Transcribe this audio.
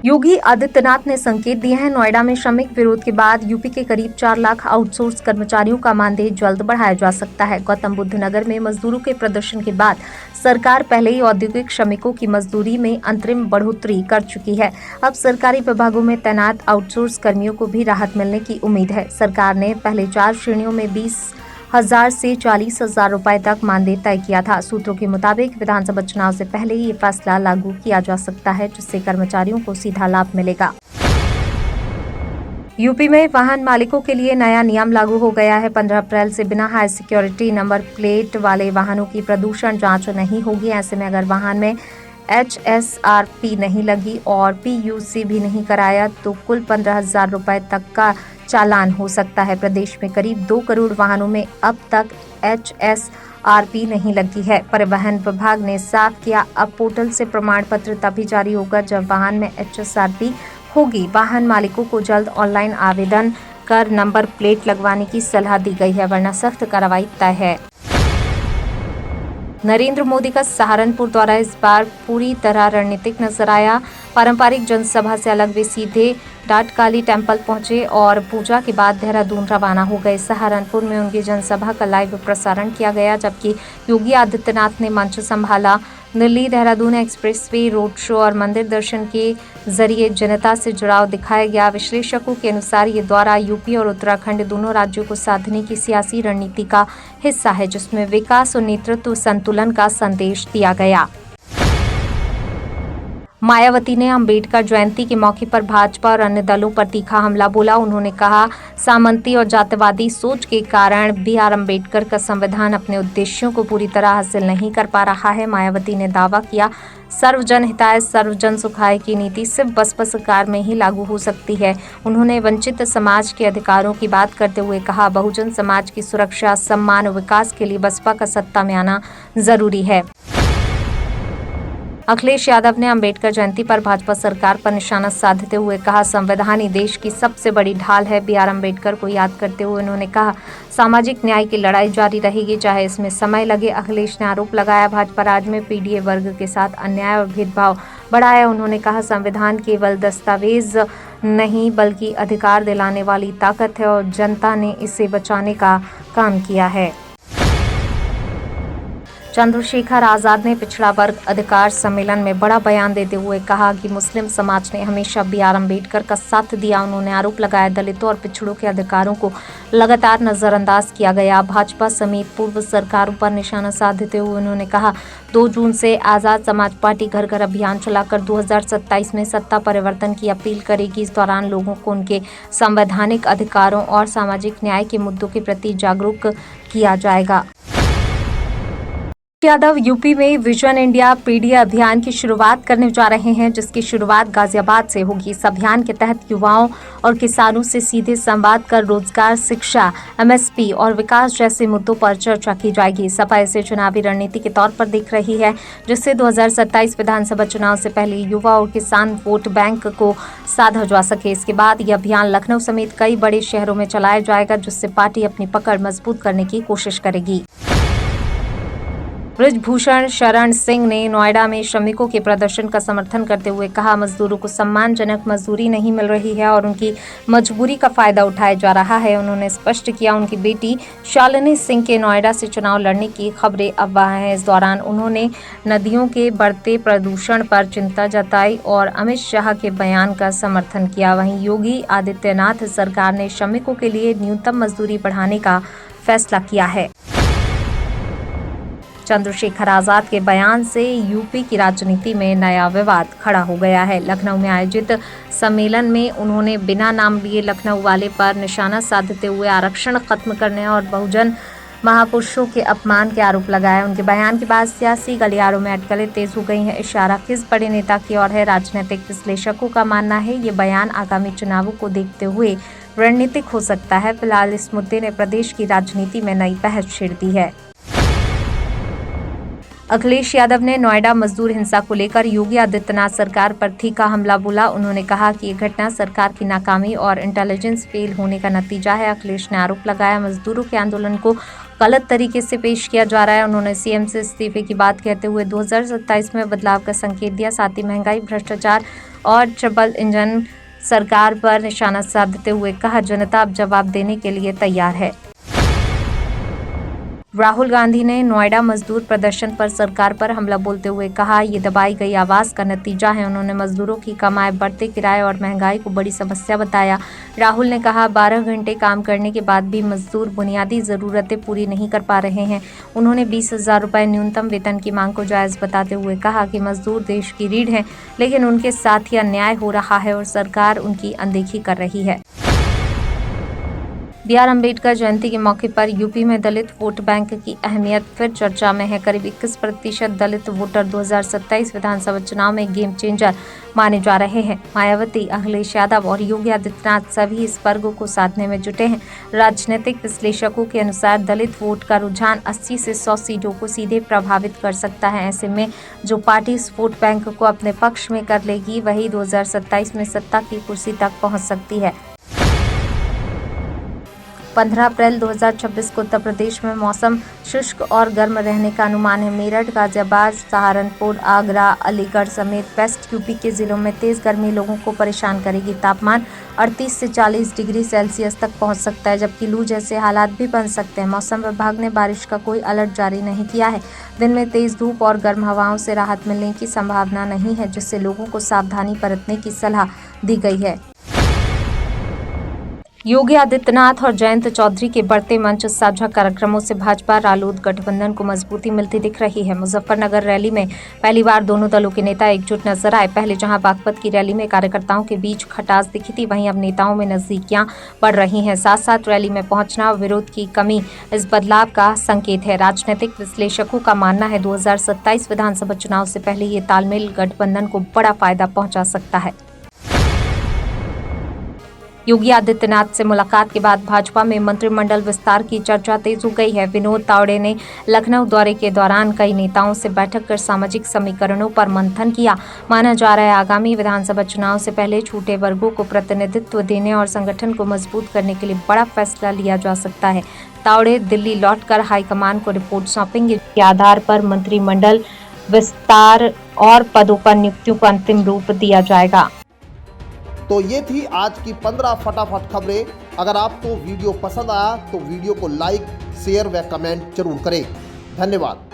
योगी आदित्यनाथ ने संकेत दिए हैं। नोएडा में श्रमिक विरोध के बाद यूपी के करीब 4 लाख आउटसोर्स कर्मचारियों का मानदेय जल्द बढ़ाया जा सकता है। गौतम बुद्ध नगर में मजदूरों के प्रदर्शन के बाद सरकार पहले ही औद्योगिक श्रमिकों की मजदूरी में अंतरिम बढ़ोतरी कर चुकी है। अब सरकारी विभागों में तैनात आउटसोर्स कर्मियों को भी राहत मिलने की उम्मीद है। सरकार ने पहले 4 श्रेणियों में 20,000 से 40,000 रुपए तक मानदेय तय किया था। सूत्रों के मुताबिक विधानसभा चुनाव से पहले ही ये फैसला लागू किया जा सकता है, जिससे कर्मचारियों को सीधा लाभ मिलेगा। यूपी में वाहन मालिकों के लिए नया नियम लागू हो गया है। 15 अप्रैल से बिना हाई सिक्योरिटी नंबर प्लेट वाले वाहनों की प्रदूषण जांच नहीं होगी। ऐसे में अगर वाहन में HSRP नहीं लगी और PUC भी नहीं कराया तो कुल 15,000 रुपए तक का चालान हो सकता है। प्रदेश में करीब 2 करोड़ वाहनों में अब तक HSRP नहीं लगी है। परिवहन विभाग ने साफ किया, अब पोर्टल से प्रमाण पत्र तभी जारी होगा जब वाहन में HSRP होगी। वाहन मालिकों को जल्द ऑनलाइन आवेदन कर नंबर प्लेट लगवाने की सलाह दी गई है, वरना सख्त कार्रवाई तय है। नरेंद्र मोदी का सहारनपुर दौरा इस बार पूरी तरह रणनीतिक नजर आया। पारंपरिक जनसभा से अलग वे सीधे डाटकाली टेम्पल पहुंचे और पूजा के बाद देहरादून रवाना हो गए। सहारनपुर में उनकी जनसभा का लाइव प्रसारण किया गया, जबकि योगी आदित्यनाथ ने मंच संभाला। Delhi Dehradun expressway, road show और मंदिर दर्शन के जरिए जनता से जुड़ाव दिखाया गया। विश्लेषकों के अनुसार ये दौरा यूपी और उत्तराखंड दोनों राज्यों को साधने की सियासी रणनीति का हिस्सा है, जिसमें विकास और नेतृत्व संतुलन का संदेश दिया गया। मायावती ने अंबेडकर जयंती के मौके पर भाजपा और अन्य दलों पर तीखा हमला बोला। उन्होंने कहा, सामंती और जातिवादी सोच के कारण BR अम्बेडकर का संविधान अपने उद्देश्यों को पूरी तरह हासिल नहीं कर पा रहा है। मायावती ने दावा किया, सर्वजन हिताय सर्वजन सुखाय की नीति सिर्फ बसपा सरकार में ही लागू हो सकती है। उन्होंने वंचित समाज के अधिकारों की बात करते हुए कहा, बहुजन समाज की सुरक्षा, सम्मान और विकास के लिए बसपा का सत्ता में आना जरूरी है। अखिलेश यादव ने अंबेडकर जयंती पर भाजपा सरकार पर निशाना साधते हुए कहा, संविधान ही देश की सबसे बड़ी ढाल है। BR अम्बेडकर को याद करते हुए उन्होंने कहा, सामाजिक न्याय की लड़ाई जारी रहेगी, चाहे इसमें समय लगे। अखिलेश ने आरोप लगाया, भाजपा राज में PDA वर्ग के साथ अन्याय और भेदभाव बढ़ाया। उन्होंने कहा, संविधान केवल दस्तावेज नहीं बल्कि अधिकार दिलाने वाली ताकत है और जनता ने इसे बचाने का काम किया है। चंद्रशेखर आजाद ने पिछड़ा वर्ग अधिकार सम्मेलन में बड़ा बयान देते हुए कहा कि मुस्लिम समाज ने हमेशा BR अम्बेडकर का साथ दिया। उन्होंने आरोप लगाया, दलितों और पिछड़ों के अधिकारों को लगातार नजरअंदाज किया गया। भाजपा समेत पूर्व सरकारों पर निशाना साधते हुए उन्होंने कहा, 2 जून से आजाद समाज पार्टी घर घर अभियान चलाकर 2027 में सत्ता परिवर्तन की अपील करेगी। इस दौरान लोगों को उनके संवैधानिक अधिकारों और सामाजिक न्याय के मुद्दों के प्रति जागरूक किया जाएगा। यादव यूपी में विजन इंडिया PDA अभियान की शुरुआत करने जा रहे हैं, जिसकी शुरुआत गाजियाबाद से होगी। इस अभियान के तहत युवाओं और किसानों से सीधे संवाद कर रोजगार, शिक्षा, MSP और विकास जैसे मुद्दों पर चर्चा की जाएगी। सपा इसे चुनावी रणनीति के तौर पर देख रही है, जिससे 2027 विधानसभा चुनाव से पहले युवा और किसान वोट बैंक को साधा जा सके। इसके बाद यह अभियान लखनऊ समेत कई बड़े शहरों में चलाया जाएगा, जिससे पार्टी अपनी पकड़ मजबूत करने की कोशिश करेगी। बृजभूषण शरण सिंह ने नोएडा में श्रमिकों के प्रदर्शन का समर्थन करते हुए कहा, मजदूरों को सम्मानजनक मजदूरी नहीं मिल रही है और उनकी मजबूरी का फायदा उठाया जा रहा है। उन्होंने स्पष्ट किया, उनकी बेटी शालिनी सिंह के नोएडा से चुनाव लड़ने की खबरें अफवाह हैं। इस दौरान उन्होंने नदियों के बढ़ते प्रदूषण पर चिंता जताई और अमित शाह के बयान का समर्थन किया। वहीं योगी आदित्यनाथ सरकार ने श्रमिकों के लिए न्यूनतम मजदूरी बढ़ाने का फैसला किया है। चंद्रशेखर आजाद के बयान से यूपी की राजनीति में नया विवाद खड़ा हो गया है। लखनऊ में आयोजित सम्मेलन में उन्होंने बिना नाम लिए लखनऊ वाले पर निशाना साधते हुए आरक्षण खत्म करने और बहुजन महापुरुषों के अपमान के आरोप लगाया। उनके बयान के बाद सियासी गलियारों में अटकलें तेज हो गई हैं। इशारा किस बड़े नेता की ओर है? राजनीतिक विश्लेषकों का मानना है ये बयान आगामी चुनावों को देखते हुए रणनीतिक हो सकता है। फिलहाल इस मुद्दे ने प्रदेश की राजनीति में नई बहस छेड़ दी है। अखिलेश यादव ने नोएडा मजदूर हिंसा को लेकर योगी आदित्यनाथ सरकार पर तीखा हमला बोला। उन्होंने कहा कि ये घटना सरकार की नाकामी और इंटेलिजेंस फेल होने का नतीजा है। अखिलेश ने आरोप लगाया, मजदूरों के आंदोलन को गलत तरीके से पेश किया जा रहा है। उन्होंने CM से इस्तीफे की बात कहते हुए 2027 में बदलाव का संकेत दिया। साथ ही महंगाई, भ्रष्टाचार और ट्रिपल इंजन सरकार पर निशाना साधते हुए कहा, जनता अब जवाब देने के लिए तैयार है। राहुल गांधी ने नोएडा मजदूर प्रदर्शन पर सरकार पर हमला बोलते हुए कहा, ये दबाई गई आवाज का नतीजा है। उन्होंने मजदूरों की कमाई, बढ़ते किराए और महंगाई को बड़ी समस्या बताया। राहुल ने कहा, 12 घंटे काम करने के बाद भी मजदूर बुनियादी जरूरतें पूरी नहीं कर पा रहे हैं। उन्होंने 20,000 रुपये न्यूनतम वेतन की मांग को जायज बताते हुए कहा कि मजदूर देश की रीढ़ हैं, लेकिन उनके साथ ही अन्याय हो रहा है और सरकार उनकी अनदेखी कर रही है। बी आर अम्बेडकर जयंती के मौके पर यूपी में दलित वोट बैंक की अहमियत फिर चर्चा में है। करीब 21% दलित वोटर 2027 विधानसभा चुनाव में गेम चेंजर माने जा रहे हैं। मायावती, अखिलेश यादव और योगी आदित्यनाथ सभी इस वर्ग को साधने में जुटे हैं। राजनीतिक विश्लेषकों के अनुसार दलित वोट का रुझान 80 से 100 सीटों को सीधे प्रभावित कर सकता है। ऐसे में जो पार्टी इस वोट बैंक को अपने पक्ष में कर लेगी, वही 2027 में सत्ता की कुर्सी तक पहुंच सकती है। 15 अप्रैल 2026 को उत्तर प्रदेश में मौसम शुष्क और गर्म रहने का अनुमान है। मेरठ, गाजियाबाद, सहारनपुर, आगरा, अलीगढ़ समेत वेस्ट यूपी के जिलों में तेज गर्मी लोगों को परेशान करेगी। तापमान 38 से 40 डिग्री सेल्सियस तक पहुंच सकता है, जबकि लू जैसे हालात भी बन सकते हैं। मौसम विभाग ने बारिश का कोई अलर्ट जारी नहीं किया है। दिन में तेज धूप और गर्म हवाओं से राहत मिलने की संभावना नहीं है, जिससे लोगों को सावधानी बरतने की सलाह दी गई है। योगी आदित्यनाथ और जयंत चौधरी के बढ़ते मंच साझा कार्यक्रमों से भाजपा रालोद गठबंधन को मजबूती मिलती दिख रही है। मुजफ्फरनगर रैली में पहली बार दोनों दलों के नेता एकजुट नजर आए। पहले जहां बागपत की रैली में कार्यकर्ताओं के बीच खटास दिखी थी, वहीं अब नेताओं में नजदीकियां बढ़ रही हैं। साथ साथ रैली में पहुंचना, विरोध की कमी इस बदलाव का संकेत है। राजनीतिक विश्लेषकों का मानना है 2027 विधानसभा चुनाव से पहले ये तालमेल गठबंधन को बड़ा फायदा पहुंचा सकता है। योगी आदित्यनाथ से मुलाकात के बाद भाजपा में मंत्रिमंडल विस्तार की चर्चा तेज हो गई है। विनोद तावड़े ने लखनऊ दौरे के दौरान कई नेताओं से बैठक कर सामाजिक समीकरणों पर मंथन किया। माना जा रहा है आगामी विधानसभा चुनाव से पहले छूटे वर्गों को प्रतिनिधित्व देने और संगठन को मजबूत करने के लिए बड़ा फैसला लिया जा सकता है। तावड़े दिल्ली लौटकर हाईकमान को रिपोर्ट सौंपेंगे, जिसके आधार पर मंत्रिमंडल विस्तार और पदों पर नियुक्तियों को अंतिम रूप दिया जाएगा। तो ये थी आज की 15 फटाफट खबरें। अगर आपको वीडियो पसंद आया तो वीडियो को लाइक, शेयर व कमेंट जरूर करें। धन्यवाद।